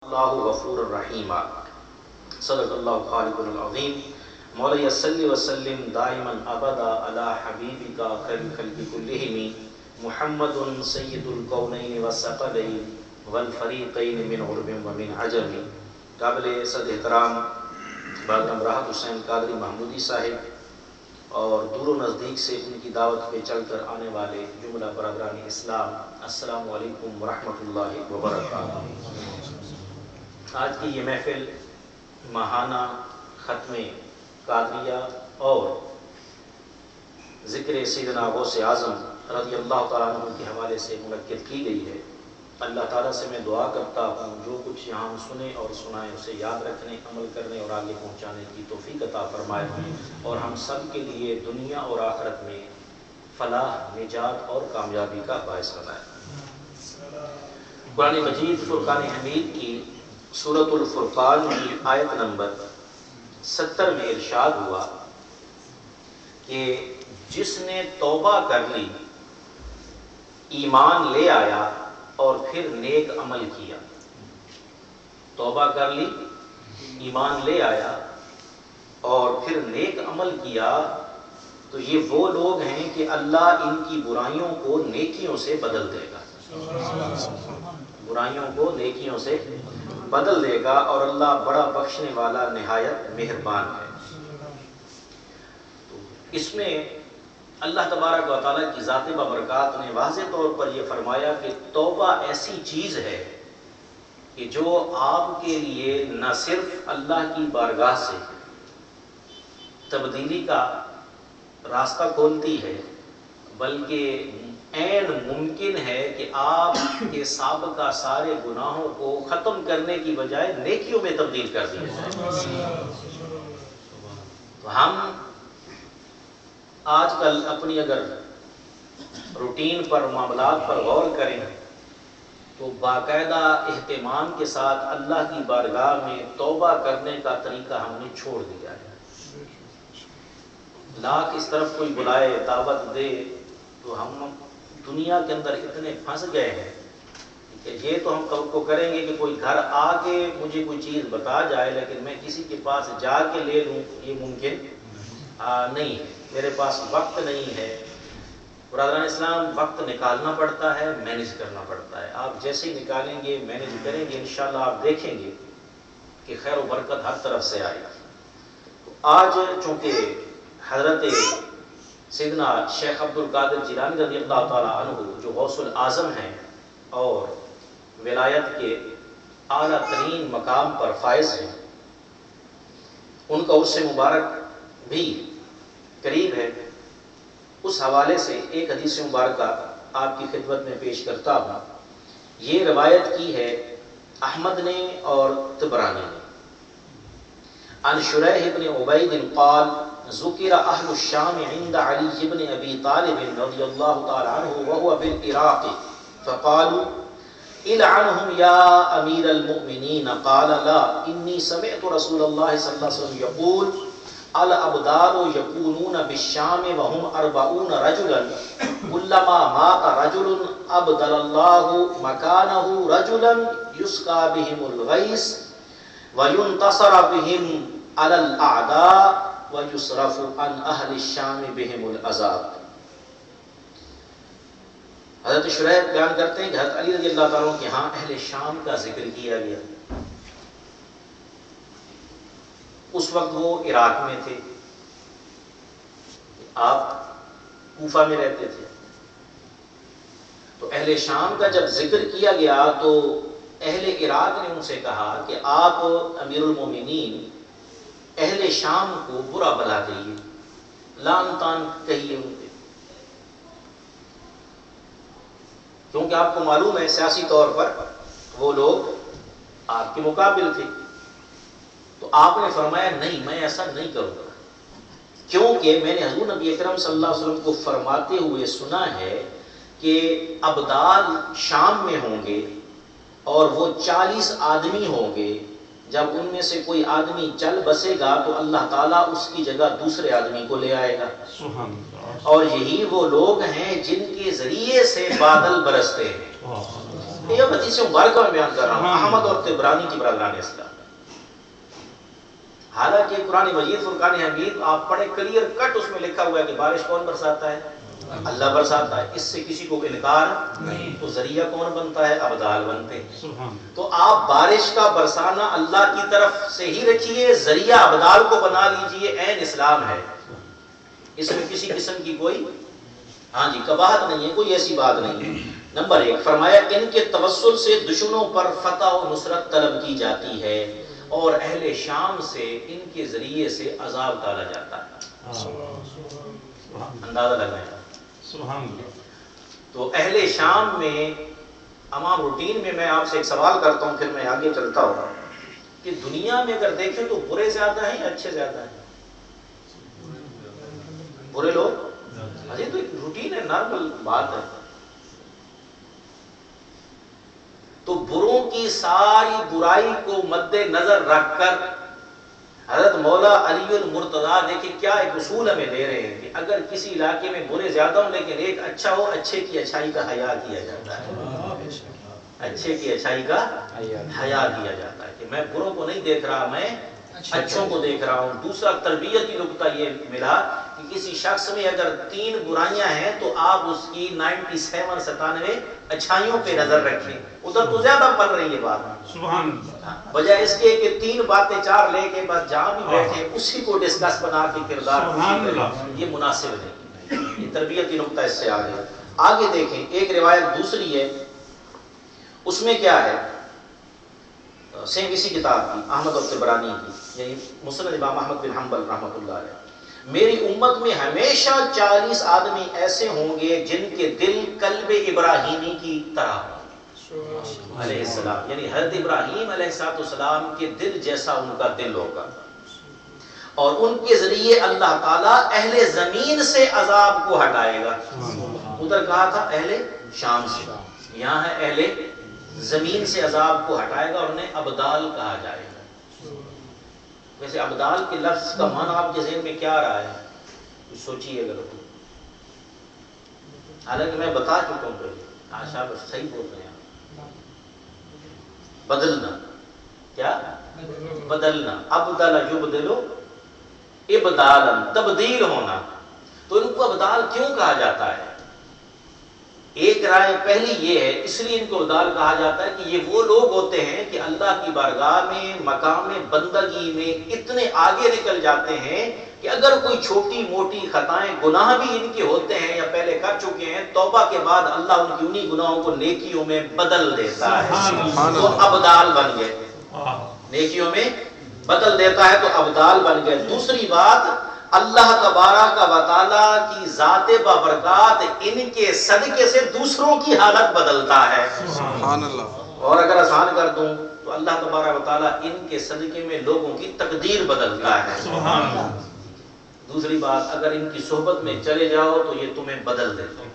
اللہ غفور الرحیم صدق اللہ خالق العظیم مولا صلی وسلم دائما ابدا علی حبیبک خیر الخلق کلہم محمد سید الکونین والثقلین والفریقین من عرب ومن عجم. قابل صد احترام برادر راحت حسین قادری محمودی صاحب اور دور و نزدیک سے ان کی دعوت پہ چل کر آنے والے جملہ برادران اسلام، السلام علیکم ورحمۃ اللہ وبرکاتہ. آج کی یہ محفل ماہانہ ختم قادریہ اور ذکر سیدنا غوث اعظم رضی اللہ تعالیٰ عنہ کے حوالے سے منعقد کی گئی ہے. اللہ تعالیٰ سے میں دعا کرتا ہوں جو کچھ یہاں ہم سنیں اور سنائیں اسے یاد رکھنے، عمل کرنے اور آگے پہنچانے کی توفیق عطا فرمائے اور ہم سب کے لیے دنیا اور آخرت میں فلاح، نجات اور کامیابی کا باعث بنائے. قرآن مجید فرقان حمید کی سورۃ الفرقان کی آیت نمبر 70 میں ارشاد ہوا کہ جس نے توبہ کر لی، ایمان لے آیا اور پھر نیک عمل کیا. توبہ کر لی، ایمان لے آیا اور پھر نیک عمل کیا تو یہ وہ لوگ ہیں کہ اللہ ان کی برائیوں کو نیکیوں سے بدل دے گا. برائیوں کو نیکیوں سے بدل دے گا اور اللہ بڑا بخشنے والا نہایت مہربان ہے. تو اس میں اللہ تبارک و تعالیٰ کی ذات بابرکات نے واضح طور پر یہ فرمایا کہ توبہ ایسی چیز ہے کہ جو آپ کے لیے نہ صرف اللہ کی بارگاہ سے تبدیلی کا راستہ کھولتی ہے بلکہ عین ممکن ہے کہ آپ کے سابقہ سارے گناہوں کو ختم کرنے کی بجائے نیکیوں میں تبدیل کر دیا جائے. تو ہم آج کل اپنی اگر روٹین پر، معاملات پر غور کریں تو باقاعدہ اہتمام کے ساتھ اللہ کی بارگاہ میں توبہ کرنے کا طریقہ ہم نے چھوڑ دیا ہے. لاکھ اس طرف کوئی بلائے، دعوت دے تو ہم دنیا کے اندر اتنے پھنس گئے ہیں کہ یہ تو ہم کب کو کریں گے کہ کوئی گھر آ کے مجھے کوئی چیز بتا جائے لیکن میں کسی کے پاس جا کے لے لوں، یہ ممکن نہیں ہے. میرے پاس وقت نہیں ہے. برادران اسلام، وقت نکالنا پڑتا ہے، مینیج کرنا پڑتا ہے. آپ جیسے ہی نکالیں گے، مینیج کریں گے، انشاءاللہ آپ دیکھیں گے کہ خیر و برکت ہر طرف سے آئے گا. تو آج چونکہ حضرت سیدنا شیخ عبد القادر جیلانی رضی اللہ تعالیٰ عنہ جو غوث الاعظم ہیں اور ولایت کے اعلیٰ ترین مقام پر فائز ہیں، ان کا عرص مبارک بھی قریب ہے. اس حوالے سے ایک حدیث مبارکہ آپ کی خدمت میں پیش کرتا ہوں. یہ روایت کی ہے احمد نے اور طبرانی نے. عن شریح بن عبید قال ذکر اہل الشام عند علی بن ابی طالب رضی اللہ تعالی عنہ وهو بالعراق فقالوا العنهم یا امیر المؤمنین قال لا انی سمعت رسول اللہ صلی اللہ علیہ وسلم یقول الابدال یکونون بالشام وهم 40 رجلا كلما مات رجل ابدل الله مكانه رجلا يسقى بهم الغيث وينتصر بهم على الاعداء ويصرف عن اهل الشام بهم العذاب. حضرت شریح بیان کرتے ہیں کہ حضرت علی رضی اللہ تعالیٰ عنہ کے ہاں اہل شام کا ذکر کیا گیا. اس وقت وہ عراق میں تھے، آپ کوفہ میں رہتے تھے. تو اہل شام کا جب ذکر کیا گیا تو اہل عراق نے ان سے کہا کہ آپ امیر المومنین اہل شام کو برا بلا کہیے، لعن طعن کہیے ان پہ، کیونکہ آپ کو معلوم ہے سیاسی طور پر وہ لوگ آپ کے مقابل تھے. تو آپ نے فرمایا نہیں، میں ایسا نہیں کروں گا، کیونکہ میں نے حضور نبی اکرم صلی اللہ علیہ وسلم کو فرماتے ہوئے سنا ہے کہ ابدال شام میں ہوں گے اور وہ 40 آدمی ہوں گے. جب ان میں سے کوئی آدمی چل بسے گا تو اللہ تعالیٰ اس کی جگہ دوسرے آدمی کو لے آئے گا. اور یہی وہ لوگ ہیں جن کے ذریعے سے بادل برستے ہیں. یہ حدیث مبارکہ میں بیان کر رہا ہوں، احمد اور طبرانی کی برادران اسلام۔ حالانکہ قرآن مجید فرقان حمید آپ پڑھے، کلیئر کٹ اس میں لکھا ہوا ہے کہ بارش کون برساتا ہے؟ اللہ برساتا ہے، اس سے کسی کو انکار نہیں۔ تو ذریعہ کون بنتا ہے؟ ابدال بنتے ہیں۔ تو آپ بارش کا برسانا اللہ کی طرف سے ہی رکھیے، ذریعہ ابدال کو بنا لیجئے، عین اسلام ہے، اس میں کسی قسم کی کوئی قباحت نہیں ہے، کوئی ایسی بات نہیں ہے۔ نمبر 1 فرمایا ان کے توسل سے دشمنوں پر فتح و نصرت طلب کی جاتی ہے، اور اہل شام سے ان کے ذریعے سے عذاب ٹالا جاتا ہے۔ اندازہ لگائیں۔ تو اہل شام میں عوام روٹین میں آپ سے ایک سوال کرتا ہوں، پھر میں آگے چلتا ہوں کہ دنیا میں اگر دیکھیں تو برے زیادہ ہیں یا اچھے زیادہ ہیں؟ برے لوگ؟ یہ تو ایک روٹین ہے، نارمل بات ہے۔ تو بروں کی ساری برائی کو مد نظر رکھ کر حضرت مولا علی المرتضیٰ دیکھیں کیا ایک اصول ہمیں دے رہے ہیں کہ اگر کسی علاقے میں برے زیادہ ہوں لیکن ایک اچھا ہو، اچھے کی اچھائی کا حیا کیا جاتا ہے، اچھے کی اچھائی کا حیا کیا جاتا ہے کہ میں بروں کو نہیں دیکھ رہا، میں اچھوں کو دیکھ رہا ہوں۔ دوسرا تربیتی نکتہ یہ ملا کہ کسی شخص میں اگر 3 برائیاں ہیں تو آپ اس کی 97 اچھائیوں پہ نظر رکھیں، ادھر تو زیادہ پڑ رہی ہے بات، سبحان اللہ، بجائے اس کے کہ 3 باتیں 4 لے کے بس جہاں بھی بیٹھے اسی کو ڈسکس بنا کے کردار، یہ مناسب نہیں۔ یہ تربیتی نکتہ اس سے آگے دیکھیں۔ ایک روایت دوسری ہے، اس میں کیا ہے، سیم اسی کتاب کی، احمد اور طبرانی کی، یعنی مسند امام احمد بن حنبل رحمۃ اللہ علیہ، میری امت میں ہمیشہ 40 آدمی ایسے ہوں گے جن کے دل قلب ابراہیمی کی طرح علیہ السلام، یعنی حضرت ابراہیم علیہ السلام کے دل جیسا ان کا دل ہوگا، اور ان کے ذریعے اللہ تعالیٰ اہل زمین سے عذاب کو ہٹائے گا۔ ادھر کہا تھا اہل شام سے، یہاں ہے اہل زمین سے عذاب کو ہٹائے گا، اور انہیں ابدال کہا جائے گا۔ ویسے ابدال کے لفظ کا معنی آپ کے ذہن میں کیا رہا ہے؟ کچھ سوچیے گا، حالانکہ میں بتا چکا ہوں پہلے، آشا صحیح بول رہے ہیں، بدلنا، کیا بدلنا، ابدل یبدلو ابدالا، تبدیل ہونا۔ تو ان کو ابدال کیوں کہا جاتا ہے؟ ایک رائے پہلی یہ ہے، اس لیے ان کو ابدال کہا جاتا ہے کہ یہ وہ لوگ ہوتے ہیں کہ اللہ کی بارگاہ میں مقام بندگی میں اتنے آگے نکل جاتے ہیں کہ اگر کوئی چھوٹی موٹی خطائیں گناہ بھی ان کے ہوتے ہیں یا پہلے کر چکے ہیں، توبہ کے بعد اللہ ان کی انہی گناہوں کو نیکیوں میں بدل دیتا ہے، تو ابدال بن گئے، نیکیوں میں بدل دیتا ہے تو ابدال بن گئے۔ دوسری بات، اللہ تبارک و تعالیٰ کی ذات بابرکات ان کے صدقے سے دوسروں کی حالت بدلتا ہے، سبحان اللہ۔ اور اگر آسان کر دوں تو اللہ تبارک و تعالیٰ ان کے صدقے میں لوگوں کی تقدیر بدلتا ہے، سبحان اللہ۔ دوسری بات، اگر ان کی صحبت میں چلے جاؤ تو یہ تمہیں بدل دیتے ہیں،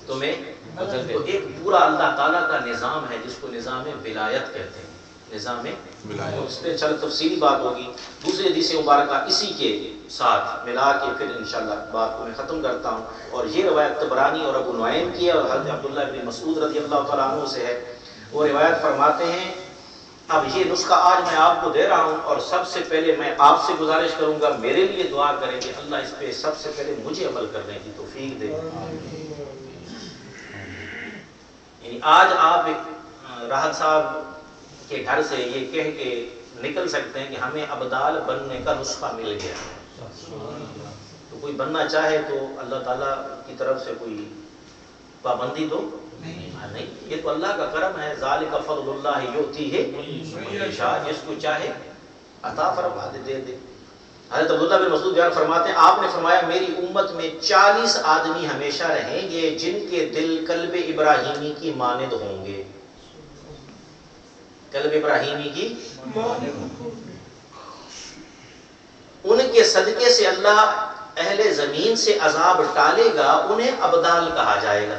تمہیں بدل دیتے۔ ایک پورا اللہ تعالیٰ کا نظام ہے جس کو نظام ولایت کہتے ہیں، نظام ولایت، اس پہ چل تفصیلی بات ہوگی۔ دوسری حدیث مبارکہ اسی کے ساتھ ملا کے پھر انشاءاللہ بات کو میں ختم کرتا ہوں، اور یہ روایت طبرانی اور ابو نعیم کی ہے اور حضرت عبداللہ بن مسعود رضی اللہ تعالیٰ عنہ سے ہے۔ وہ روایت فرماتے ہیں، اب یہ نسخہ آج میں آپ کو دے رہا ہوں، اور سب سے پہلے میں آپ سے گزارش کروں گا میرے لیے دعا کریں کہ اللہ اس پہ سب سے پہلے مجھے عمل کرنے کی توفیق دے۔ یعنی آج آپ راحت صاحب کے گھر سے یہ کہہ کے نکل سکتے ہیں کہ ہمیں ابدال بننے کا نسخہ مل گیا، تو کوئی بننا چاہے تو اللہ تعالیٰ کی طرف سے کوئی پابندی تو نہیں، یہ تو اللہ کا کرم ہے، ذالک فضل اللہ یؤتیہ من یشاء، جس کو چاہے عطا فرما دے۔ حضرت عبداللہ بن مسعود بیان فرماتے ہیں، آپ نے فرمایا میری امت میں 40 آدمی ہمیشہ رہیں گے جن کے دل قلب ابراہیمی کی مانند ہوں گے، قلب ابراہیمی کی ان کے صدقے سے اللہ اہل زمین سے عذاب ٹالے گا، انہیں ابدال کہا جائے گا۔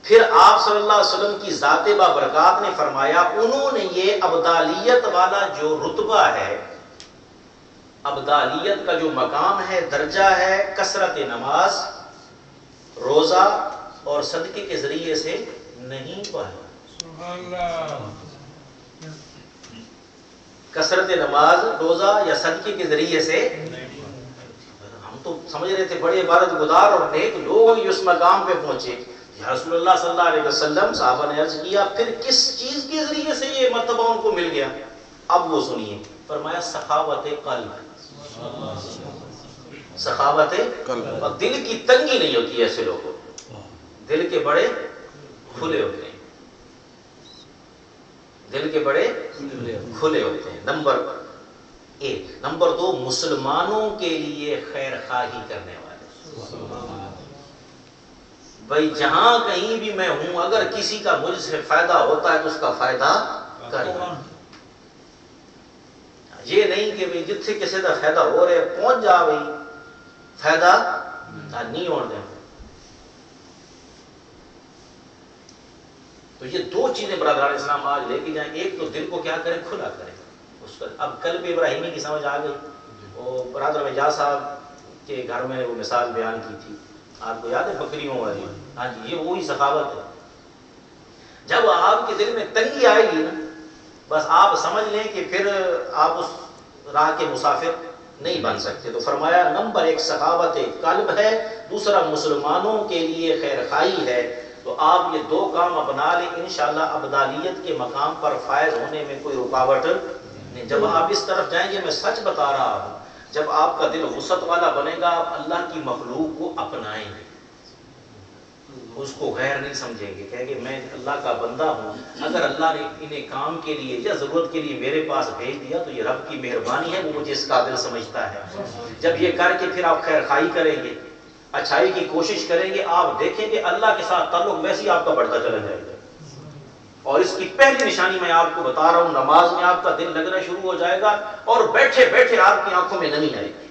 پھر آپ صلی اللہ علیہ وسلم کی ذات بابرکات نے فرمایا انہوں نے یہ ابدالیت والا جو رتبہ ہے، ابدالیت کا جو مقام ہے، درجہ ہے، کثرت نماز، روزہ اور صدقے کے ذریعے سے نہیں پایا. سبحان اللہ. کثرت نماز روزہ یا صدقے کے ذریعے سے ہم تو سمجھ رہے تھے بڑے عبادت گزار اور نیک لوگ اس مقام پہ پہنچے. یا رسول اللہ صلی اللہ علیہ وسلم صحابہ نے عرض کیا پھر کس چیز کے ذریعے سے یہ مرتبہ ان کو مل گیا؟ اب وہ سنیے، فرمایا سخاوت قلب. سخاوت قلب، اور دل کی تنگی نہیں ہوتی ایسے لوگوں، دل کے بڑے کھلے ہوتے ہیں، دل کے بڑے کھلے ہوتے ہیں. نمبر ایک. نمبر دو، مسلمانوں کے لیے خیر خواہی کرنے والے. بھائی جہاں کہیں بھی میں ہوں، اگر کسی کا مجھ سے فائدہ ہوتا ہے تو اس کا فائدہ کریں. یہ نہیں کہ بھائی جتنے کسی کا فائدہ ہو رہے پہنچ جا، بھائی فائدہ نہیں ہونے دیں. تو یہ دو چیزیں برادران اسلام آج لے کے جائیں. ایک تو دل کو کیا کریں، کھلا کریں اس کا. اب قلب ابراہیمی کی سمجھ آ گئی. وہ برادر اعجاز صاحب کے گھر میں وہ مثال بیان کی تھی، آپ کو یاد ہے بکریوں والی؟ ہاں جی، یہ وہی سخاوت ہے. جب آپ کے دل میں تنگی آئے گی نا، بس آپ سمجھ لیں کہ پھر آپ اس راہ کے مسافر نہیں بن سکتے. تو فرمایا نمبر ایک سخاوت قلب ہے، دوسرا مسلمانوں کے لیے خیر خواہی ہے. تو آپ یہ دو کام اپنا لیں، انشاءاللہ ابدالیت کے مقام پر فائز ہونے میں کوئی رکاوٹ نہیں. جب آپ اس طرف جائیں گے، میں سچ بتا رہا ہوں، جب آپ کا دل وسعت والا بنے گا، آپ اللہ کی مخلوق کو اپنائیں گے، اس کو غیر نہیں سمجھیں گے. کہیں گے میں اللہ کا بندہ ہوں، اگر اللہ نے انہیں کام کے لیے یا ضرورت کے لیے میرے پاس بھیج دیا تو یہ رب کی مہربانی ہے، وہ مجھے اس قابل سمجھتا ہے. جب یہ کر کے پھر آپ خیر خواہی کریں گے، اچھائی کی کوشش کریں گے، آپ دیکھیں گے اللہ کے ساتھ تعلق ویسے ہی آپ کا بڑھتا چلا جائے گا. اور اس کی پہلی نشانی میں آپ کو بتا رہا ہوں، نماز میں آپ کا دل لگنا شروع ہو جائے گا اور بیٹھے بیٹھے آپ کی آنکھوں میں نمی آئے گی.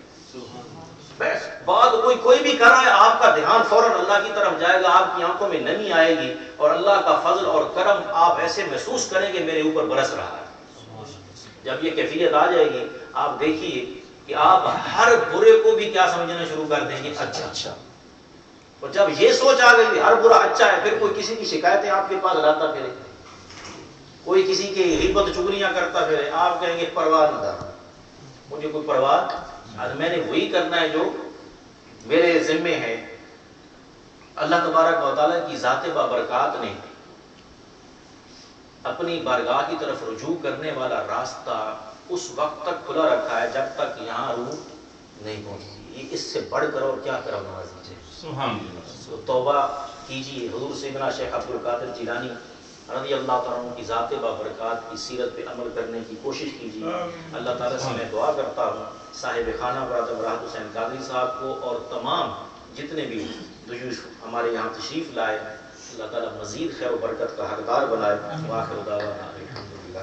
بات کوئی بھی کر رہا ہے، آپ کا دھیان فوراً اللہ کی طرف جائے گا، آپ کی آنکھوں میں نمی آئے گی اور اللہ کا فضل اور کرم آپ ایسے محسوس کریں گے میرے اوپر برس رہا ہے. جب یہ کیفیت آ جائے گی، آپ دیکھیے کہ آپ ہر برے کو بھی کیا سمجھنا شروع کر دیں گے، اچھا. اور جب یہ سوچ آ گئی ہر برا اچھا ہے، پھر کوئی کسی کی شکایتیں آپ کے پاس لاتا پھرے، کوئی کسی کی غیبت چگلیاں کرتا پھرے، آپ کہیں گے پرواہ نہیں تھا، مجھے کوئی پرواہ، میں نے وہی کرنا ہے جو میرے ذمے ہے. اللہ تبارک و تعالیٰ کی ذات بابرکات نے اپنی بارگاہ کی طرف رجوع کرنے والا راستہ اس وقت تک کھلا رکھا ہے جب تک یہاں روح نہیں پہنچتی. یہ اس سے بڑھ کر اور کیا کرم نوازی ہے. سبحان اللہ. تو توبہ کیجیے، حضور سیدنا شیخ عبد القادر جیلانی رضی اللہ تعالیٰ عنہ کی ذات بابرکات کی سیرت پہ عمل کرنے کی کوشش کیجیے. اللہ تعالیٰ سے میں دعا کرتا ہوں صاحب خانہ برادر راحت حسین قادری صاحب کو اور تمام جتنے بھی ضیوف ہمارے یہاں تشریف لائے، اللہ تعالیٰ مزید خیر و برکت کا حقدار بنائے. وآخر دعوانا الحمدللہ.